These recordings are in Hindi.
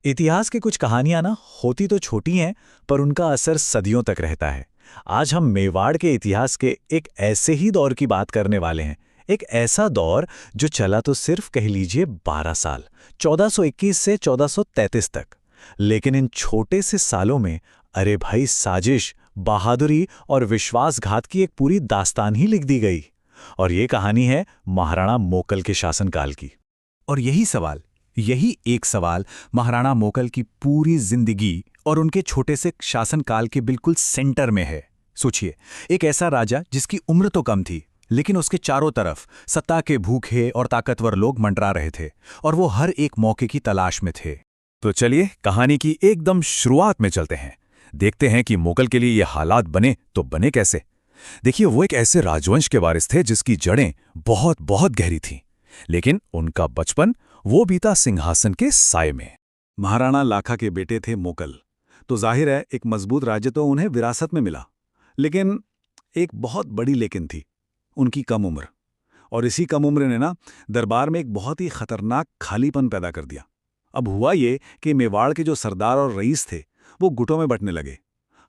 इतिहास की कुछ कहानियां ना होती तो छोटी हैं, पर उनका असर सदियों तक रहता है। आज हम मेवाड़ के इतिहास के एक ऐसे ही दौर की बात करने वाले हैं। एक ऐसा दौर जो चला तो सिर्फ कह लीजिए 12 साल, 1421 से 1433 तक। लेकिन इन छोटे से सालों में अरे भाई साजिश, बहादुरी और विश्वासघात की एक पूरी दास्तान ही लिख दी गई। और ये कहानी है महाराणा मोकल के शासनकाल की। और यही एक सवाल महाराणा मोकल की पूरी जिंदगी और उनके छोटे से शासनकाल के बिल्कुल सेंटर में है। सोचिए, एक ऐसा राजा जिसकी उम्र तो कम थी, लेकिन उसके चारों तरफ सत्ता के भूखे और ताकतवर लोग मंडरा रहे थे, और वो हर एक मौके की तलाश में थे। तो चलिए कहानी की एकदम शुरुआत में चलते हैं। देखते हैं कि मोगल के लिए ये हालात बने तो बने कैसे। देखिए, वो एक ऐसे राजवंश के वारिस थे जिसकी जड़ें बहुत बहुत गहरी थीं, लेकिन उनका बचपन वो बीता सिंहासन के साए में। महाराणा लाखा के बेटे थे मोकल, तो जाहिर है एक मजबूत राज्य तो उन्हें विरासत में मिला। लेकिन एक बहुत बड़ी लेकिन थी, उनकी कम उम्र। और इसी कम उम्र ने ना दरबार में एक बहुत ही खतरनाक खालीपन पैदा कर दिया। अब हुआ ये कि मेवाड़ के जो सरदार और रईस थे वो गुटों में बंटने लगे।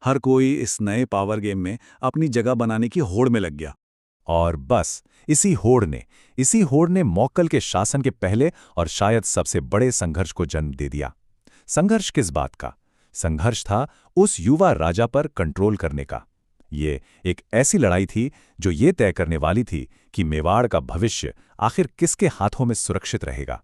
हर कोई इस नए पावर गेम में अपनी जगह बनाने की होड़ में लग गया। और बस इसी होड़ ने मोगल के शासन के पहले और शायद सबसे बड़े संघर्ष को जन्म दे दिया। संघर्ष किस बात का? संघर्ष था उस युवा राजा पर कंट्रोल करने का। ये एक ऐसी लड़ाई थी जो ये तय करने वाली थी कि मेवाड़ का भविष्य आखिर किसके हाथों में सुरक्षित रहेगा।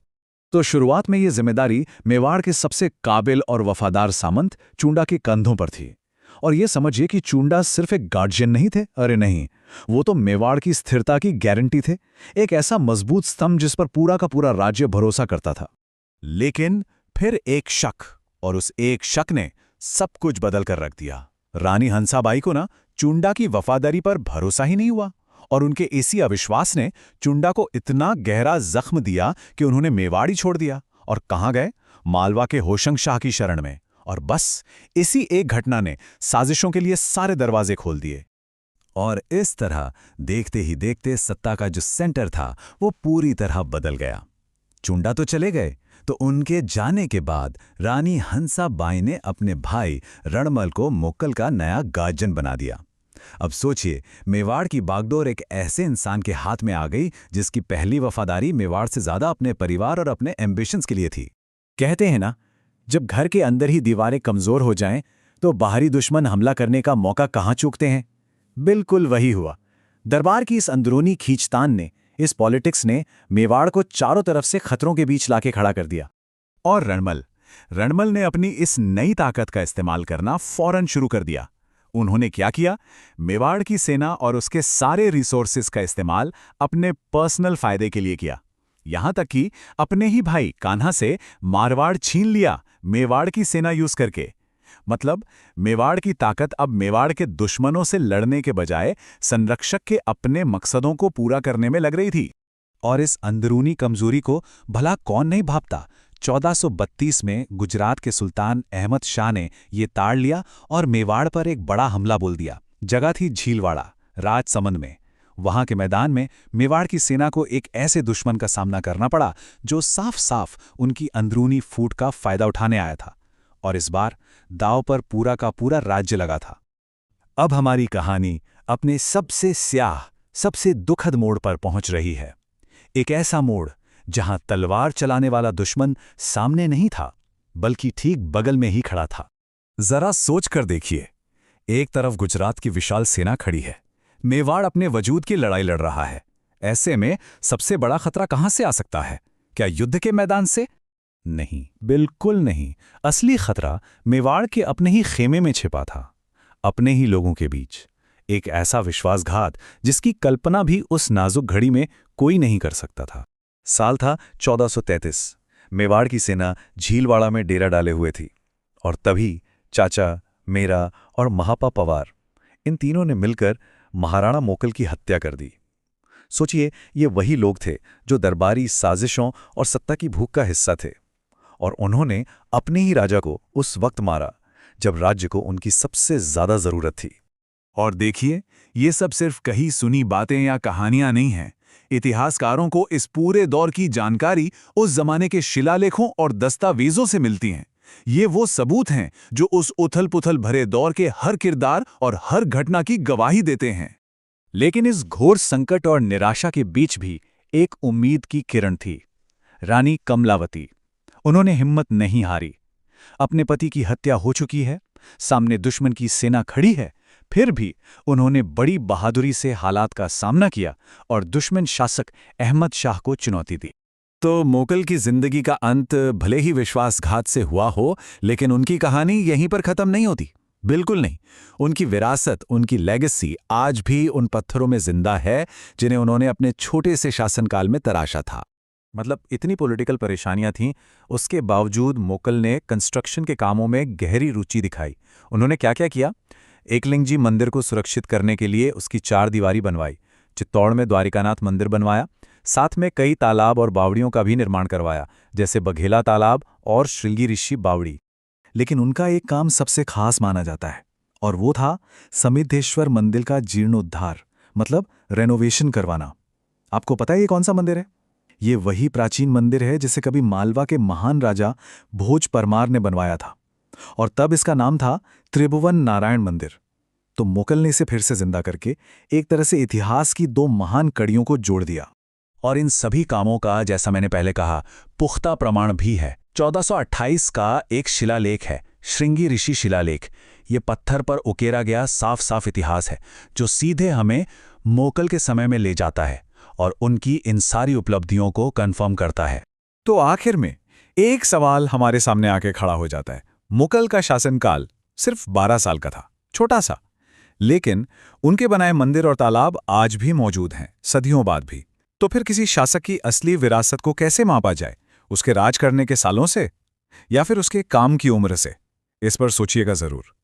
तो शुरुआत में ये जिम्मेदारी मेवाड़ के सबसे काबिल और वफादार सामंत चूंडा के कंधों पर थी। और ये समझिए कि चूंडा सिर्फ एक गार्जियन नहीं थे, अरे नहीं, वो तो मेवाड़ की स्थिरता की गारंटी थे। एक ऐसा मजबूत स्तंभ जिस पर पूरा का पूरा राज्य भरोसा करता था। लेकिन फिर एक शक, और उस एक शक ने सब कुछ बदल कर रख दिया। रानी हंसाबाई को ना चूंडा की वफादारी पर भरोसा ही नहीं हुआ, और उनके इसी अविश्वास ने चूंडा को इतना गहरा जख्म दिया कि उन्होंने मेवाड़ ही छोड़ दिया और कहाँ गए? मालवा के होशंग शाह की शरण में। और बस इसी एक घटना ने साजिशों के लिए सारे दरवाजे खोल दिए। और इस तरह देखते ही देखते सत्ता का जो सेंटर था वो पूरी तरह बदल गया। चूंडा तो चले गए, तो उनके जाने के बाद रानी हंसाबाई ने अपने भाई रणमल को मोकल का नया गार्जियन बना दिया। अब सोचिए, मेवाड़ की बागडोर एक ऐसे इंसान के हाथ में आ गई जिसकी पहली वफादारी मेवाड़ से ज्यादा अपने परिवार और अपने एम्बिशंस के लिए थी। कहते हैं ना, जब घर के अंदर ही दीवारें कमजोर हो जाएं, तो बाहरी दुश्मन हमला करने का मौका कहाँ चूकते हैं। बिल्कुल वही हुआ। दरबार की इस अंदरूनी खींचतान ने, इस पॉलिटिक्स ने मेवाड़ को चारों तरफ से खतरों के बीच लाके खड़ा कर दिया। और रणमल ने अपनी इस नई ताकत का इस्तेमाल करना फौरन शुरू कर दिया। उन्होंने क्या किया? मेवाड़ की सेना और उसके सारे रिसोर्सेज का इस्तेमाल अपने पर्सनल फायदे के लिए किया। यहां तक कि अपने ही भाई कान्हा से मारवाड़ छीन लिया, मेवाड़ की सेना यूज करके। मतलब मेवाड़ की ताकत अब मेवाड़ के दुश्मनों से लड़ने के बजाय संरक्षक के अपने मकसदों को पूरा करने में लग रही थी। और इस अंदरूनी कमजोरी को भला कौन नहीं भांपता। 1432 में गुजरात के सुल्तान अहमद शाह ने ये ताड़ लिया और मेवाड़ पर एक बड़ा हमला बोल दिया। जगह थी झीलवाड़ा, राजसमंद में। वहां के मैदान में मेवाड़ की सेना को एक ऐसे दुश्मन का सामना करना पड़ा जो साफ साफ उनकी अंदरूनी फूट का फायदा उठाने आया था। और इस बार दांव पर पूरा का पूरा राज्य लगा था। अब हमारी कहानी अपने सबसे स्याह, सबसे दुखद मोड़ पर पहुंच रही है। एक ऐसा मोड़ जहां तलवार चलाने वाला दुश्मन सामने नहीं था, बल्कि ठीक बगल में ही खड़ा था। जरा सोच कर देखिए, एक तरफ गुजरात की विशाल सेना खड़ी है, मेवाड़ अपने वजूद की लड़ाई लड़ रहा है। ऐसे में सबसे बड़ा खतरा कहां से आ सकता है? क्या युद्ध के मैदान से? नहीं, बिल्कुल नहीं। असली खतरा मेवाड़ के अपने ही खेमे में छिपा था, अपने ही लोगों के बीच। एक ऐसा विश्वासघात जिसकी कल्पना भी उस नाजुक घड़ी में कोई नहीं कर सकता था। साल था 1433। मेवाड़ की सेना झीलवाड़ा में डेरा डाले हुए थी, और तभी चाचा, मेरा और महापा पवार, इन तीनों ने मिलकर महाराणा मोकल की हत्या कर दी। सोचिए, ये वही लोग थे जो दरबारी साजिशों और सत्ता की भूख का हिस्सा थे, और उन्होंने अपने ही राजा को उस वक्त मारा जब राज्य को उनकी सबसे ज्यादा जरूरत थी। और देखिए, ये सब सिर्फ कही सुनी बातें या कहानियां नहीं हैं। इतिहासकारों को इस पूरे दौर की जानकारी उस जमाने के शिलालेखों और दस्तावेजों से मिलती हैं। ये वो सबूत हैं जो उस उथल-पुथल भरे दौर के हर किरदार और हर घटना की गवाही देते हैं। लेकिन इस घोर संकट और निराशा के बीच भी एक उम्मीद की किरण थी। रानी कमलावती। उन्होंने हिम्मत नहीं हारी। अपने पति की हत्या हो चुकी है, सामने दुश्मन की सेना खड़ी है, फिर भी उन्होंने बड़ी बहादुरी से हालात का सामना किया और दुश्मन शासक अहमद शाह को चुनौती दी। तो मोकल की जिंदगी का अंत भले ही विश्वासघात से हुआ हो, लेकिन उनकी कहानी यहीं पर खत्म नहीं होती। बिल्कुल नहीं। उनकी विरासत, उनकी लेगेसी आज भी उन पत्थरों में जिंदा है जिन्हें उन्होंने अपने छोटे से शासनकाल में तराशा था। मतलब इतनी पॉलिटिकल परेशानियां थीं, उसके बावजूद मोकल ने कंस्ट्रक्शन के कामों में गहरी रुचि दिखाई। उन्होंने क्या क्या किया? एकलिंगजी मंदिर को सुरक्षित करने के लिए उसकी 4 दीवारी बनवाई, चित्तौड़ में द्वारिकानाथ मंदिर बनवाया, साथ में कई तालाब और बावड़ियों का भी निर्माण करवाया, जैसे बघेला तालाब और श्रृंगी ऋषि बावड़ी। लेकिन उनका एक काम सबसे खास माना जाता है, और वो था समिद्धेश्वर मंदिर का जीर्णोद्धार, मतलब रेनोवेशन करवाना। आपको पता है ये कौन सा मंदिर है? ये वही प्राचीन मंदिर है जिसे कभी मालवा के महान राजा भोज परमार ने बनवाया था, और तब इसका नाम था त्रिभुवन नारायण मंदिर। तो मोकल ने इसे फिर से जिंदा करके एक तरह से इतिहास की 2 महान कड़ियों को जोड़ दिया। और इन सभी कामों का, जैसा मैंने पहले कहा, पुख्ता प्रमाण भी है। 1428 का एक शिलालेख है, श्रृंगी ऋषि शिलालेख। ये पत्थर पर उकेरा गया साफ साफ इतिहास है, जो सीधे हमें मोकल के समय में ले जाता है और उनकी इन सारी उपलब्धियों को कंफर्म करता है। तो आखिर में एक सवाल हमारे सामने आके खड़ा हो जाता है। मुगल का शासनकाल सिर्फ 12 साल का था, छोटा सा, लेकिन उनके बनाए मंदिर और तालाब आज भी मौजूद हैं, सदियों बाद भी। तो फिर किसी शासक की असली विरासत को कैसे मापा जाए? उसके राज करने के सालों से, या फिर उसके काम की उम्र से? इस पर सोचिएगा जरूर।